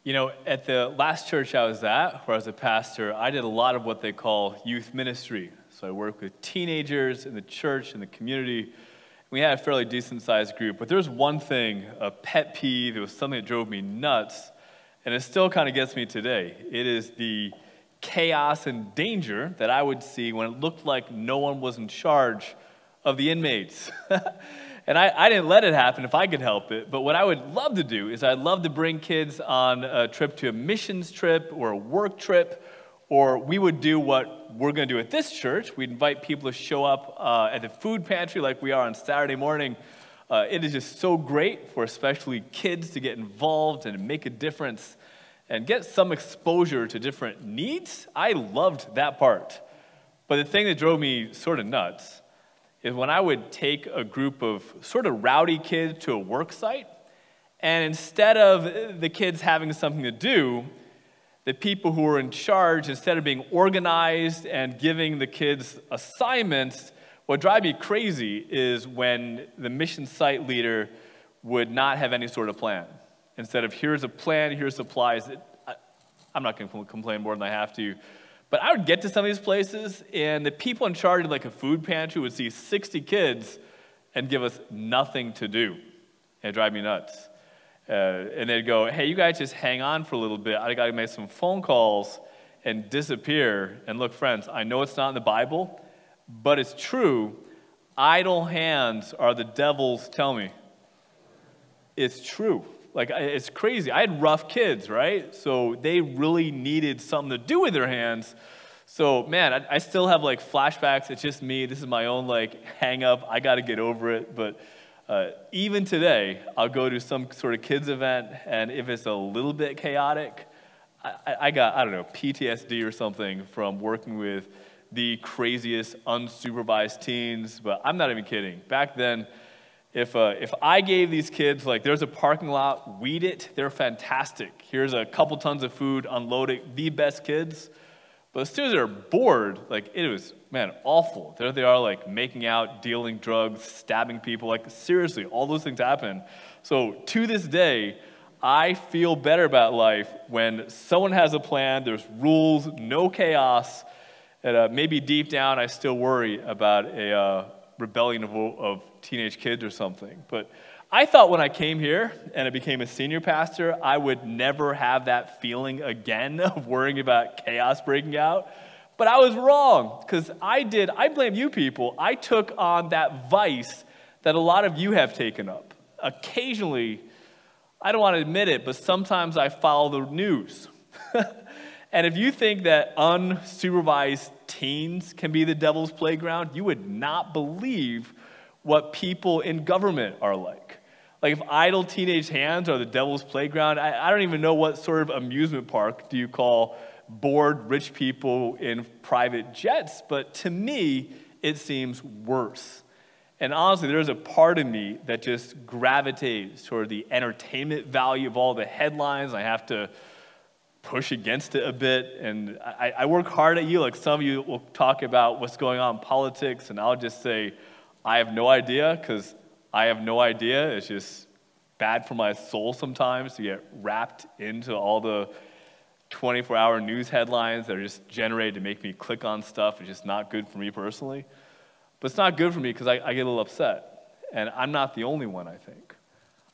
You know, at the last church I was at, where I was a pastor, I did a lot of what they call youth ministry. So I worked with teenagers in the church, in the community. We had a fairly decent-sized group. But there's one thing, a pet peeve, it was something that drove me nuts, and it still kind of gets me today. It is the chaos and danger that I would see when it looked like no one was in charge of the inmates. And I didn't let it happen if I could help it, but what I would love to do is I'd love to bring kids on a trip to a missions trip or a work trip, or we would do what we're going to do at this church. We'd invite people to show up at the food pantry like we are on Saturday morning. It is just so great for especially kids to get involved and make a difference and get some exposure to different needs. I loved that part. But the thing that drove me sort of nuts is when I would take a group of sort of rowdy kids to a work site, and instead of the kids having something to do, the people who were in charge, instead of being organized and giving the kids assignments, what drives me crazy is when the mission site leader would not have any sort of plan. Instead of, here's a plan, here's supplies. I'm not going to complain more than I have to. But I would get to some of these places, and the people in charge of like a food pantry would see 60 kids and give us nothing to do. And it'd drive me nuts. And they'd go, hey, you guys just hang on for a little bit. I got to make some phone calls and disappear. And look, friends, I know it's not in the Bible, but it's true. Idle hands are the devil's, tell me. It's true. Like, it's crazy. I had rough kids, right? So they really needed something to do with their hands. So, man, I still have, like, flashbacks. It's just me. This is my own, like, hang-up. I got to get over it. But even today, I'll go to some sort of kids event, and if it's a little bit chaotic, I got, I don't know, PTSD or something from working with the craziest unsupervised teens. But I'm not even kidding. Back then, if I gave these kids, like, there's a parking lot, weed it, they're fantastic. Here's a couple tons of food, unload it, the best kids. But as soon as they're bored, like, it was, man, awful. There they are, like, making out, dealing drugs, stabbing people. Like, seriously, all those things happen. So to this day, I feel better about life when someone has a plan, there's rules, no chaos, and maybe deep down I still worry about a rebellion of teenage kids or something. But I thought when I came here and I became a senior pastor, I would never have that feeling again of worrying about chaos breaking out. But I was wrong, because I blame you people. I took on that vice that a lot of you have taken up. Occasionally, I don't want to admit it, but sometimes I follow the news. And if you think that unsupervised teens can be the devil's playground, you would not believe what people in government are like. Like, if idle teenage hands are the devil's playground, I don't even know what sort of amusement park do you call bored rich people in private jets, but to me, it seems worse. And honestly, there's a part of me that just gravitates toward the entertainment value of all the headlines. I have to push against it a bit, and I work hard at you. Like, some of you will talk about what's going on in politics, and I'll just say, I have no idea, because I have no idea. It's just bad for my soul sometimes to get wrapped into all the 24-hour news headlines that are just generated to make me click on stuff. It's just not good for me personally. But it's not good for me because I get a little upset, and I'm not the only one, I think.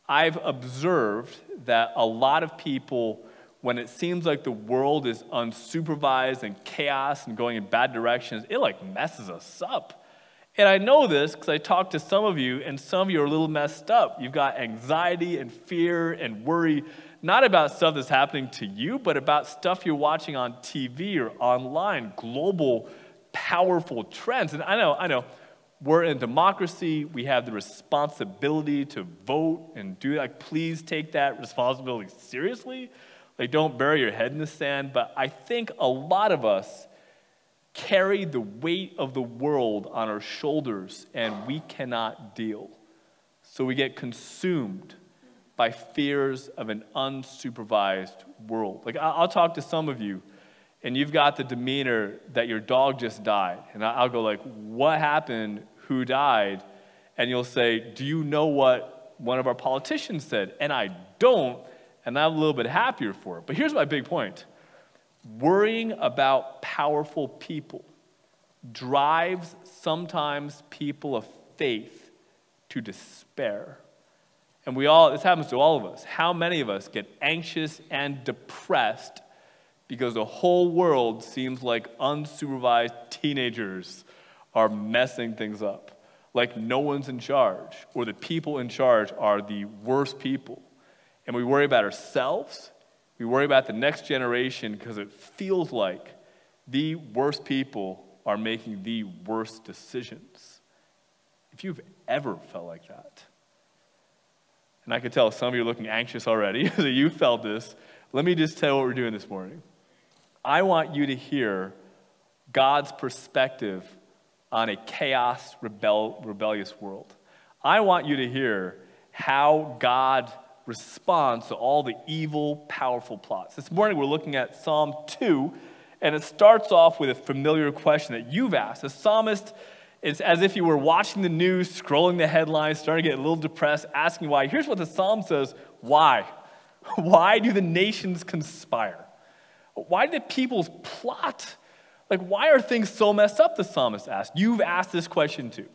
I've observed that a lot of people, when it seems like the world is unsupervised and chaos and going in bad directions, it like messes us up. And I know this because I talked to some of you, and some of you are a little messed up. You've got anxiety and fear and worry, not about stuff that's happening to you, but about stuff you're watching on TV or online, global, powerful trends. And I know, we're in a democracy. We have the responsibility to vote and do that. Please take that responsibility seriously. Like, don't bury your head in the sand. But I think a lot of us carry the weight of the world on our shoulders, and we cannot deal. So we get consumed by fears of an unsupervised world. Like, I'll talk to some of you, and you've got the demeanor that your dog just died. And I'll go like, what happened? Who died? And you'll say, do you know what one of our politicians said? And I don't. and I'm a little bit happier for it. But here's my big point. Worrying about powerful people drives sometimes people of faith to despair. And this happens to all of us. How many of us get anxious and depressed because the whole world seems like unsupervised teenagers are messing things up, like no one's in charge, or the people in charge are the worst people. And we worry about ourselves, we worry about the next generation because it feels like the worst people are making the worst decisions. If you've ever felt like that, and I could tell some of you are looking anxious already, so you felt this, let me just tell you what we're doing this morning. I want you to hear God's perspective on a chaos, rebellious world. I want you to hear how God responds to all the evil, powerful plots. This morning we're looking at Psalm 2, and it starts off with a familiar question that you've asked. The psalmist, it's as if you were watching the news, scrolling the headlines, starting to get a little depressed, asking why. Here's what the psalm says: why? Why do the nations conspire? Why do the peoples plot? Like, why are things so messed up, the psalmist asked. You've asked this question too.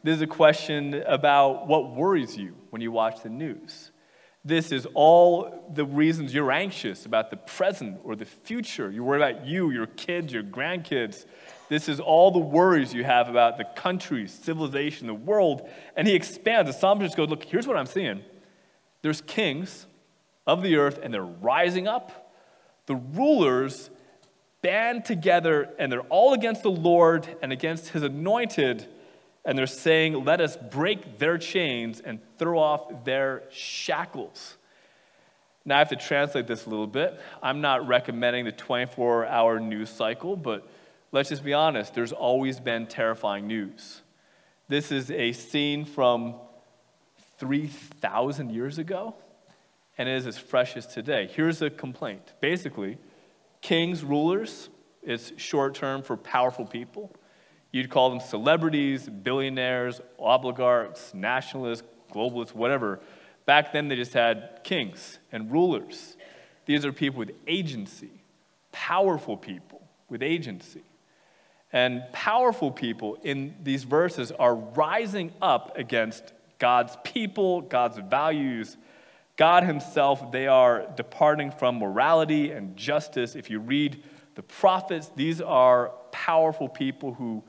This is a question about what worries you when you watch the news. This is all the reasons you're anxious about the present or the future. You worry about you, your kids, your grandkids. This is all the worries you have about the country, civilization, the world. And he expands. The psalmist goes, look, here's what I'm seeing. There's kings of the earth, and they're rising up. The rulers band together, and they're all against the Lord and against his anointed, and they're saying, let us break their chains and throw off their shackles. Now, I have to translate this a little bit. I'm not recommending the 24-hour news cycle, but let's just be honest. There's always been terrifying news. This is a scene from 3,000 years ago, and it is as fresh as today. Here's a complaint. Basically, kings, rulers, it's short term for powerful people. You'd call them celebrities, billionaires, oligarchs, nationalists, globalists, whatever. Back then, they just had kings and rulers. These are people with agency, powerful people with agency. And powerful people in these verses are rising up against God's people, God's values, God himself. They are departing from morality and justice. If you read the prophets, these are powerful people who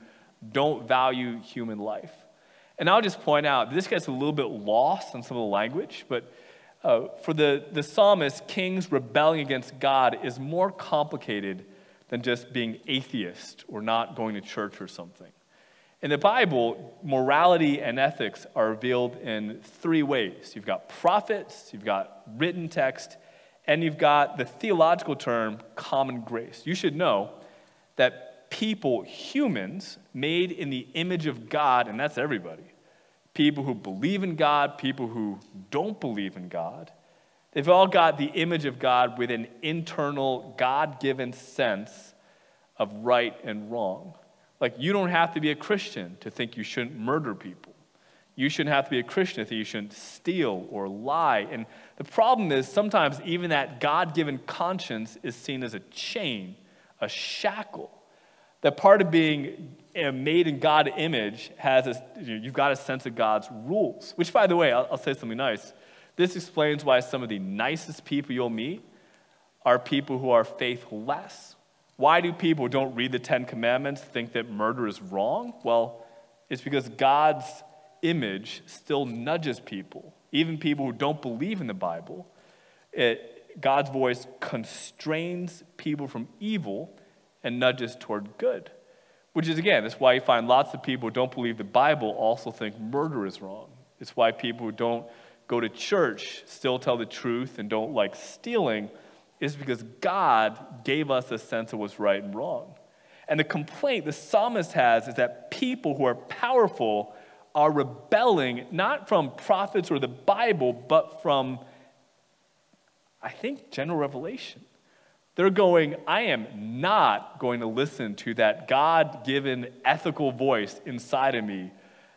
don't value human life. And I'll just point out, this gets a little bit lost in some of the language, but for the psalmist, kings rebelling against God is more complicated than just being atheist or not going to church or something. In the Bible, morality and ethics are revealed in three ways. You've got prophets, you've got written text, and you've got the theological term common grace. You should know that people, humans, made in the image of God, and that's everybody, people who believe in God, people who don't believe in God, they've all got the image of God with an internal, God-given sense of right and wrong. Like, you don't have to be a Christian to think you shouldn't murder people. You shouldn't have to be a Christian to think you shouldn't steal or lie. And the problem is sometimes even that God-given conscience is seen as a chain, a shackle. That part of being made in God's image has you've got a sense of God's rules. Which, by the way, I'll say something nice. This explains why some of the nicest people you'll meet are people who are faithless. Why do people who don't read the Ten Commandments think that murder is wrong? Well, it's because God's image still nudges people, even people who don't believe in the Bible. God's voice constrains people from evil and nudges toward good. Which is, again, that's why you find lots of people who don't believe the Bible also think murder is wrong. It's why people who don't go to church still tell the truth and don't like stealing, is because God gave us a sense of what's right and wrong. And the complaint the psalmist has is that people who are powerful are rebelling, not from prophets or the Bible, but from, I think, general revelation. They're going, I am not going to listen to that God-given ethical voice inside of me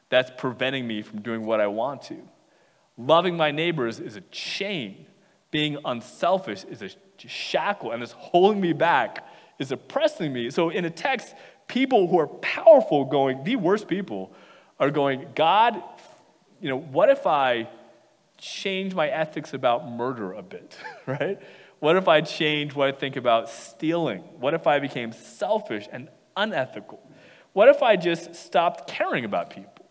that's preventing me from doing what I want to. Loving my neighbors is a chain. being unselfish is a shackle, and it's holding me back, is oppressing me. So in a text, people who are powerful going, the worst people, are going, God, what if I change my ethics about murder a bit, right? What if I change what I think about stealing? What if I became selfish and unethical? What if I just stopped caring about people?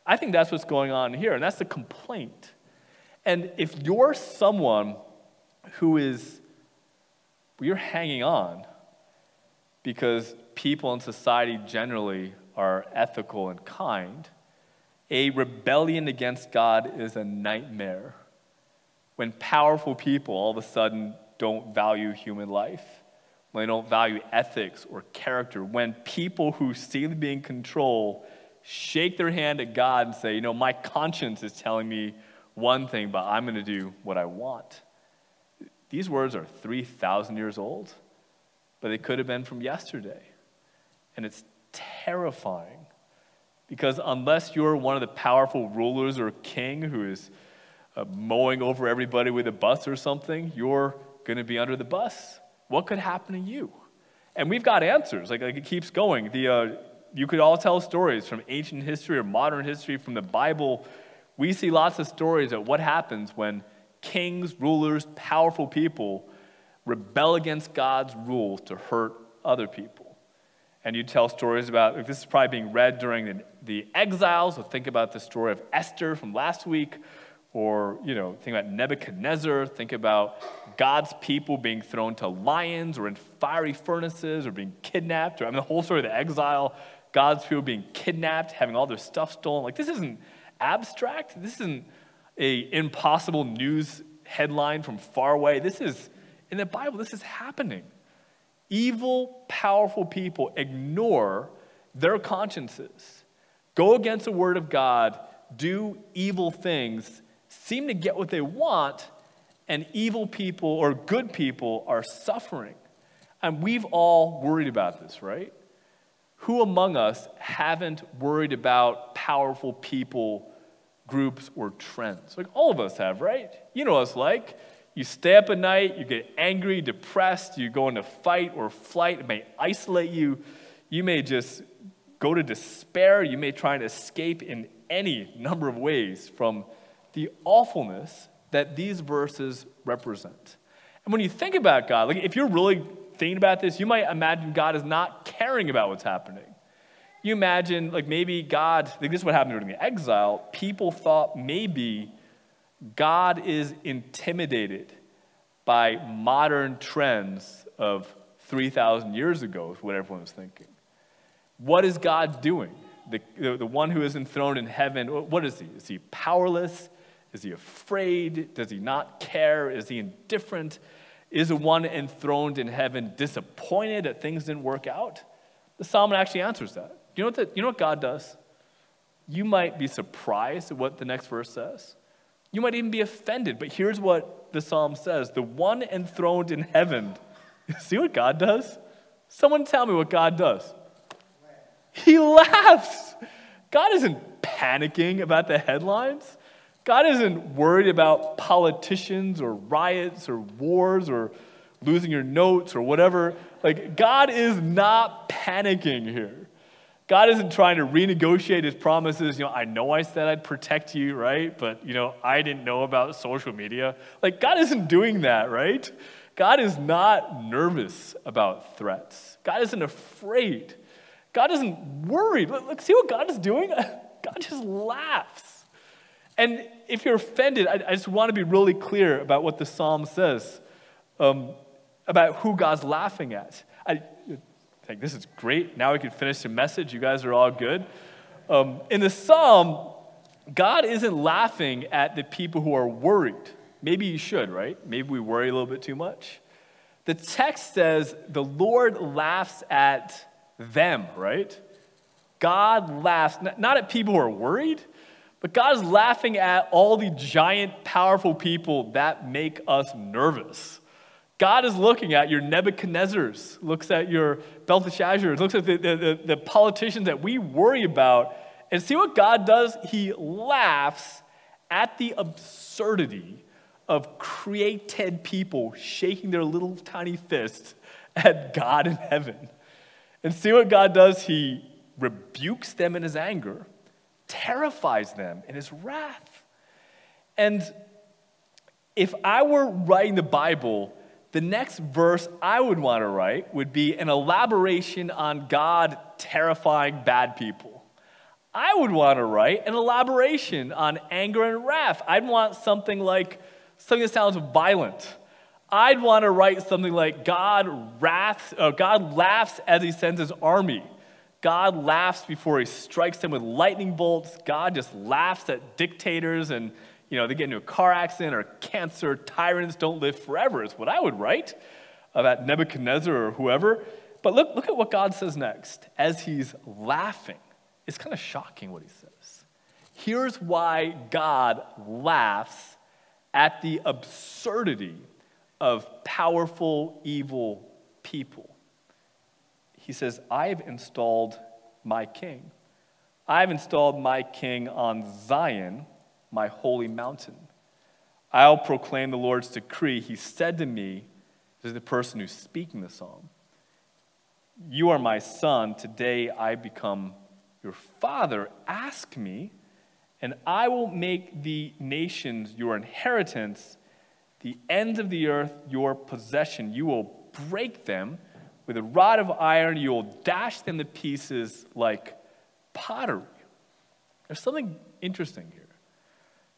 I think that's what's going on here, and that's the complaint. And if you're someone you're hanging on because people in society generally are ethical and kind, a rebellion against God is a nightmare. When powerful people all of a sudden don't value human life, when they don't value ethics or character, when people who seem to be in control shake their hand at God and say, my conscience is telling me one thing, but I'm going to do what I want. These words are 3,000 years old, but they could have been from yesterday. And it's terrifying because unless you're one of the powerful rulers or king who is mowing over everybody with a bus or something, you're going to be under the bus. What could happen to you? And we've got answers. Like it keeps going. You could all tell stories from ancient history or modern history from the Bible. We see lots of stories of what happens when kings, rulers, powerful people rebel against God's rules to hurt other people. And you tell stories about, this is probably being read during the exile, so think about the story of Esther from last week, or, think about Nebuchadnezzar, think about God's people being thrown to lions or in fiery furnaces or being kidnapped, the whole story of the exile, God's people being kidnapped, having all their stuff stolen. Like, this isn't abstract. This isn't an impossible news headline from far away. This is, in the Bible, this is happening. Evil, powerful people ignore their consciences, go against the word of God, do evil things, seem to get what they want, and evil people or good people are suffering. And we've all worried about this, right? Who among us haven't worried about powerful people, groups, or trends? Like all of us have, right? You know what it's like. You stay up at night, you get angry, depressed, you go into fight or flight. It may isolate you. You may just go to despair. You may try to escape in any number of ways from the awfulness that these verses represent. And when you think about God, like if you're really thinking about this, you might imagine God is not caring about what's happening. You imagine, like maybe God, like this is what happened during the exile, people thought maybe God is intimidated by modern trends of 3,000 years ago, is what everyone was thinking. What is God doing? The one who is enthroned in heaven, what is he? Is he powerless? Is he afraid? Does he not care? Is he indifferent? Is the one enthroned in heaven disappointed that things didn't work out? The psalm actually answers that. You know what God does? You might be surprised at what the next verse says. You might even be offended, but here's what the psalm says. The one enthroned in heaven. See what God does? Someone tell me what God does. He laughs. God isn't panicking about the headlines. God isn't worried about politicians or riots or wars or losing your notes or whatever. Like, God is not panicking here. God isn't trying to renegotiate his promises. I know I said I'd protect you, right? But, I didn't know about social media. Like, God isn't doing that, right? God is not nervous about threats. God isn't afraid. God isn't worried. Look, see what God is doing? God just laughs. And if you're offended, I just want to be really clear about what the psalm says about who God's laughing at. I think this is great. Now we can finish the message. You guys are all good. In the psalm, God isn't laughing at the people who are worried. Maybe you should, right? Maybe we worry a little bit too much. The text says the Lord laughs at them, right? God laughs, not at people who are worried, but God is laughing at all the giant, powerful people that make us nervous. God is looking at your Nebuchadnezzars, looks at your Belteshazzars, looks at the politicians that we worry about, and see what God does? He laughs at the absurdity of created people shaking their little tiny fists at God in heaven. And see what God does? He rebukes them in his anger, terrifies them in his wrath. And if I were writing the Bible, the next verse I would want to write would be an elaboration on God terrifying bad people. I would want to write an elaboration on anger and wrath. I'd want something that sounds violent. I'd want to write something like God laughs as he sends his army. God laughs before he strikes them with lightning bolts. God just laughs at dictators and they get into a car accident or cancer. Tyrants don't live forever is what I would write about Nebuchadnezzar or whoever. But look at what God says next. As he's laughing, it's kind of shocking what he says. Here's why God laughs at the absurdity of powerful, evil people. He says, I've installed my king. I've installed my king on Zion, my holy mountain. I'll proclaim the Lord's decree. He said to me, this is the person who's speaking the psalm, you are my son. Today I become your father. Ask me, and I will make the nations your inheritance, the ends of the earth your possession. You will break them with a rod of iron. You will dash them to pieces like pottery. There's something interesting here.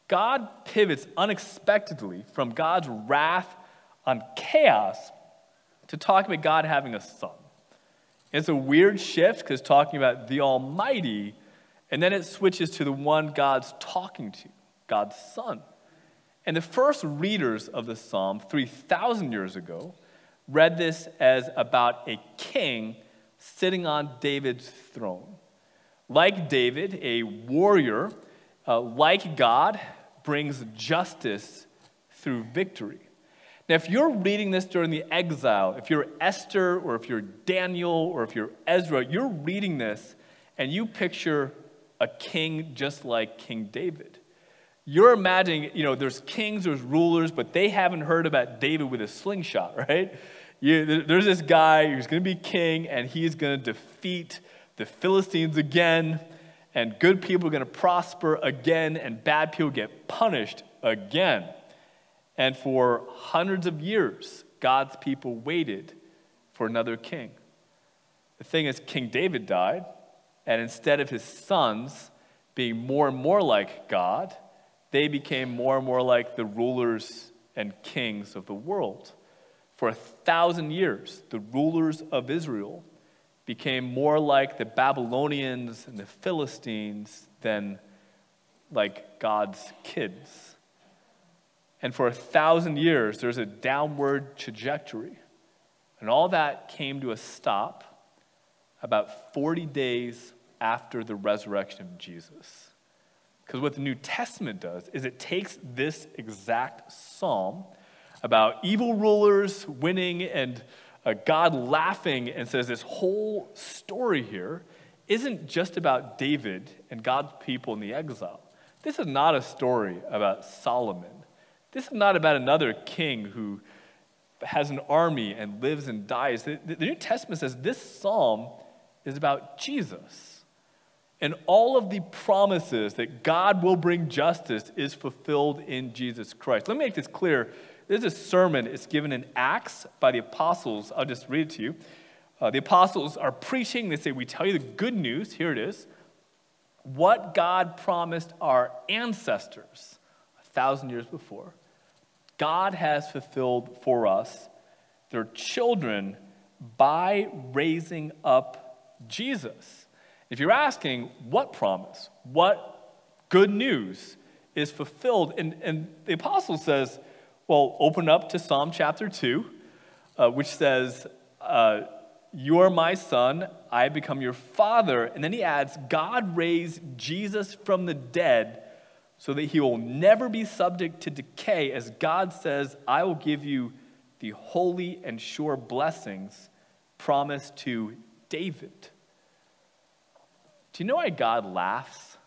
God pivots unexpectedly from God's wrath on chaos to talking about God having a son. It's a weird shift because talking about the Almighty, and then it switches to the one God's talking to, God's Son. And the first readers of the psalm 3,000 years ago read this as about a king sitting on David's throne. Like David, a warrior, like God, brings justice through victory. Now, if you're reading this during the exile, if you're Esther or if you're Daniel or if you're Ezra, you're reading this and you picture a king just like King David. You're imagining, there's kings, there's rulers, but they haven't heard about David with a slingshot, right? There's this guy who's going to be king and he's going to defeat the Philistines again, and good people are going to prosper again, and bad people get punished again. And for hundreds of years, God's people waited for another king. The thing is, King David died, and instead of his sons being more and more like God, they became more and more like the rulers and kings of the world. For 1,000 years, the rulers of Israel became more like the Babylonians and the Philistines than like God's kids. And for 1,000 years, there's a downward trajectory. And all that came to a stop about 40 days after the resurrection of Jesus. Because what the New Testament does is it takes this exact psalm about evil rulers winning and God laughing and says this whole story here isn't just about David and God's people in the exile. This is not a story about Solomon. This is not about another king who has an army and lives and dies. The New Testament says this psalm is about Jesus. And all of the promises that God will bring justice is fulfilled in Jesus Christ. Let me make this clear. There's a sermon. It's given in Acts by the apostles. I'll just read it to you. The apostles are preaching. They say, we tell you the good news. Here it is. What God promised our ancestors 1,000 years before, God has fulfilled for us, their children, by raising up Jesus. If you're asking, what promise, what good news is fulfilled? And the apostle says, well, open up to Psalm chapter 2, which says, you are my son, I become your father. And then he adds, God raised Jesus from the dead so that he will never be subject to decay. As God says, I will give you the holy and sure blessings promised to David. Do you know why God laughs?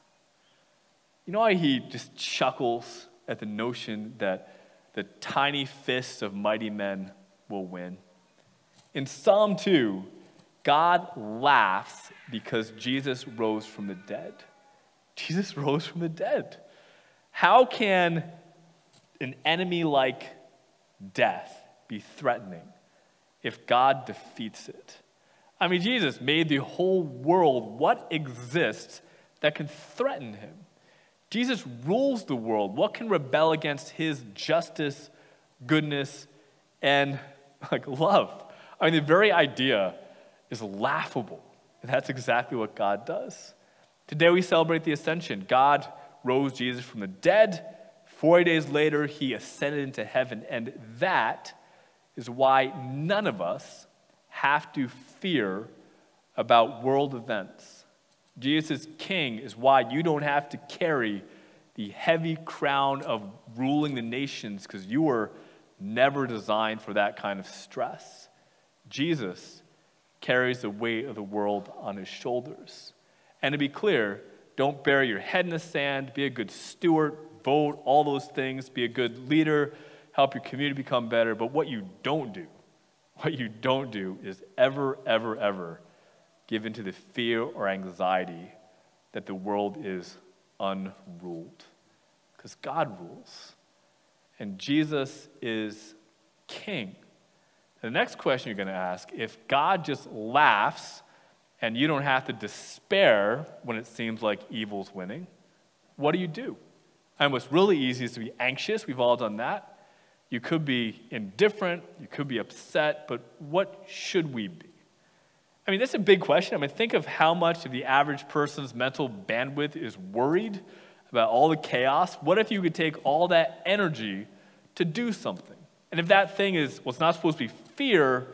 You know why he just chuckles at the notion that the tiny fists of mighty men will win. In Psalm 2, God laughs because Jesus rose from the dead. Jesus rose from the dead. How can an enemy like death be threatening if God defeats it? I mean, Jesus made the whole world. What exists that can threaten him? Jesus rules the world. What can rebel against his justice, goodness, and love? I mean, the very idea is laughable. And that's exactly what God does. Today we celebrate the Ascension. God rose Jesus from the dead. 40 days later, he ascended into heaven. And that is why none of us have to fear about world events. Jesus is king is why you don't have to carry the heavy crown of ruling the nations, because you were never designed for that kind of stress. Jesus carries the weight of the world on his shoulders. And to be clear, don't bury your head in the sand, be a good steward, vote, all those things, be a good leader, help your community become better. But what you don't do is ever give into the fear or anxiety that the world is unruled. Because God rules. And Jesus is king. The next question you're going to ask, if God just laughs and you don't have to despair when it seems like evil's winning, what do? And what's really easy is to be anxious. We've all done that. You could be indifferent. You could be upset. But what should we be? I mean, that's a big question. I mean, think of how much of the average person's mental bandwidth is worried about all the chaos. What if you could take all that energy to do something? And if that thing is, well, it's not supposed to be fear,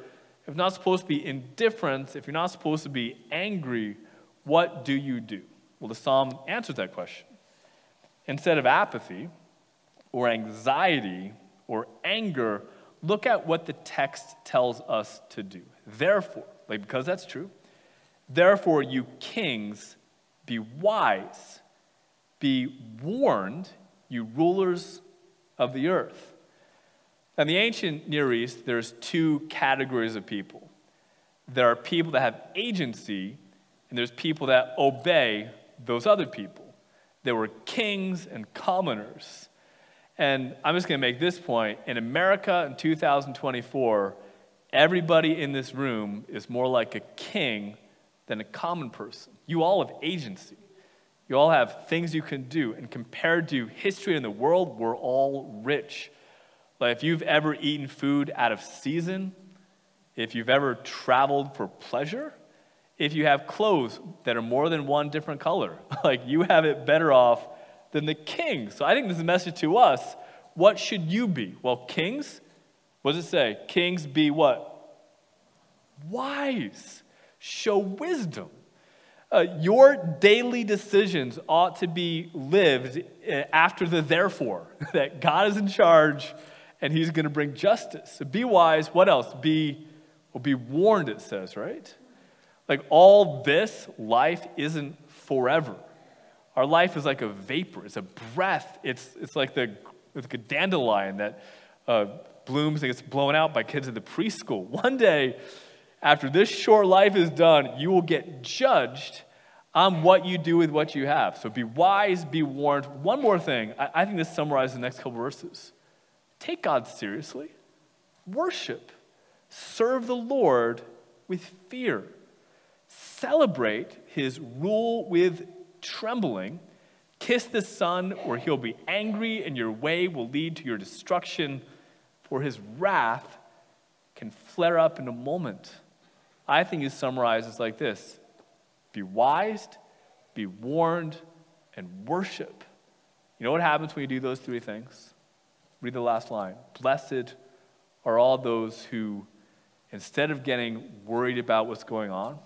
if it's not supposed to be indifference, if you're not supposed to be angry, what do? Well, the psalm answers that question. Instead of apathy or anxiety or anger, look at what the text tells us to do. Therefore, because that's true, therefore, you kings, be wise, be warned, you rulers of the earth. In the ancient Near East, there's two categories of people. There are people that have agency, and there's people that obey those other people. There were kings and commoners. And I'm just going to make this point. In America in 2024, everybody in this room is more like a king than a common person. You all have agency. You all have things you can do. And compared to history in the world, we're all rich. Like if you've ever eaten food out of season, if you've ever traveled for pleasure, if you have clothes that are more than one different color, you have it better off than the king. So I think this is a message to us. What should you be? Well, kings, what does it say? Kings be what? Wise. Show wisdom. Your daily decisions ought to be lived after the therefore, that God is in charge and he's going to bring justice. So be wise. What else? Be warned, it says, right? All this life isn't forever. Our life is like a vapor. It's a breath. It's like a dandelion that blooms and gets blown out by kids at the preschool. One day, after this short life is done, you will get judged on what you do with what you have. So be wise, be warned. One more thing. I think this summarizes the next couple verses. Take God seriously. Worship. Serve the Lord with fear. Celebrate his rule with trembling. Kiss the Son, or he'll be angry, and your way will lead to your destruction, for his wrath can flare up in a moment. I think he summarizes like this: be wise, be warned, and worship. You know what happens when you do those three things? Read the last line. Blessed are all those who, instead of getting worried about what's going on,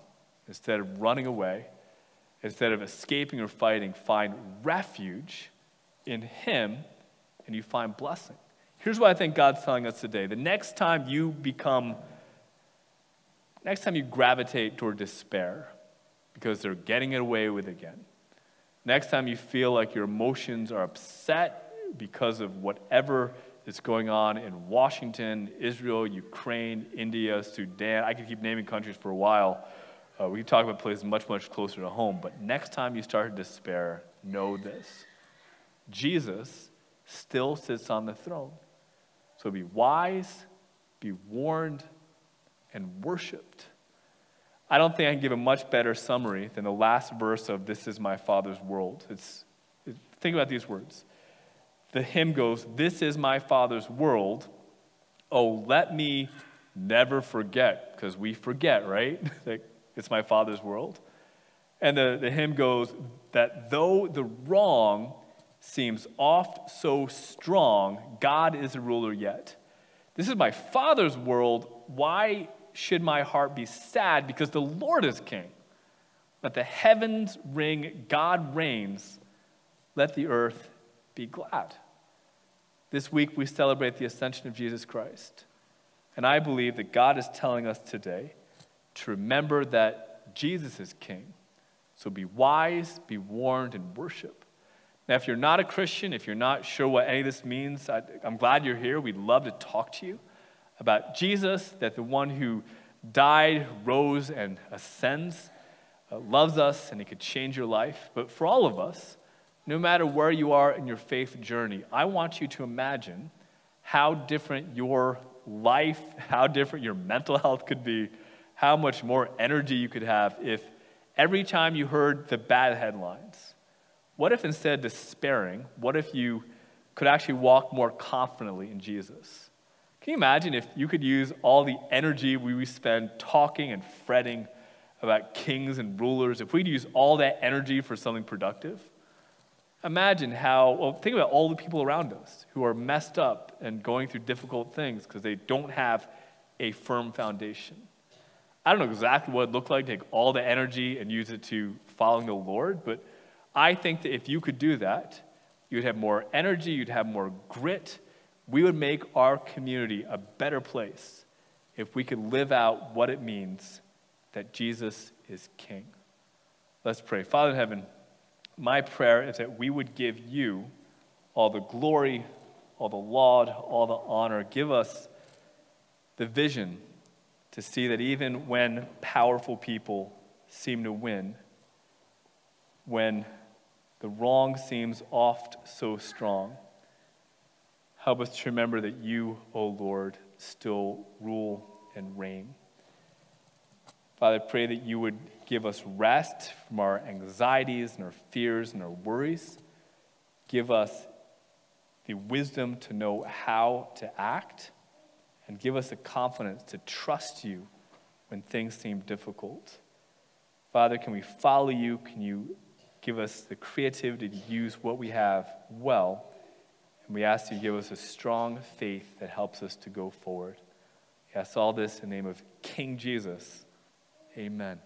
instead of running away, instead of escaping or fighting, find refuge in him, and you find blessing. Here's what I think God's telling us today. The next time you gravitate toward despair because they're getting it away with again, next time you feel like your emotions are upset because of whatever It's going on in Washington, Israel, Ukraine, India, Sudan. I could keep naming countries for a while. We can talk about places much, much closer to home. But next time you start to despair, know this. Jesus still sits on the throne. So be wise, be warned, and worshiped. I don't think I can give a much better summary than the last verse of This Is My Father's World. Think about these words. The hymn goes, this is my Father's world. Oh, let me never forget, because we forget, right? Like, it's my Father's world. And the hymn goes, that though the wrong seems oft so strong, God is a ruler yet. This is my Father's world. Why should my heart be sad? Because the Lord is king. Let the heavens ring, God reigns. Let the earth be glad. This week we celebrate the ascension of Jesus Christ. And I believe that God is telling us today to remember that Jesus is king. So be wise, be warned, and worship. Now, if you're not a Christian, if you're not sure what any of this means, I'm glad you're here. We'd love to talk to you about Jesus, that the one who died, rose, and ascends, loves us, and he could change your life. But for all of us, no matter where you are in your faith journey, I want you to imagine how different your life, how different your mental health could be, how much more energy you could have if every time you heard the bad headlines, what if instead of despairing, what if you could actually walk more confidently in Jesus? Can you imagine if you could use all the energy we spend talking and fretting about kings and rulers, if we'd use all that energy for something productive? Imagine think about all the people around us who are messed up and going through difficult things because they don't have a firm foundation. I don't know exactly what it looked like to take all the energy and use it to following the Lord, but I think that if you could do that, you'd have more energy, you'd have more grit. We would make our community a better place if we could live out what it means that Jesus is King. Let's pray. Father in heaven, my prayer is that we would give you all the glory, all the laud, all the honor. Give us the vision to see that even when powerful people seem to win, when the wrong seems oft so strong, help us to remember that you, O Lord, still rule and reign. Father, I pray that you would give us rest from our anxieties and our fears and our worries. Give us the wisdom to know how to act, and give us the confidence to trust you when things seem difficult. Father, can we follow you? Can you give us the creativity to use what we have well? And we ask you to give us a strong faith that helps us to go forward. We ask all this in the name of King Jesus. Amen.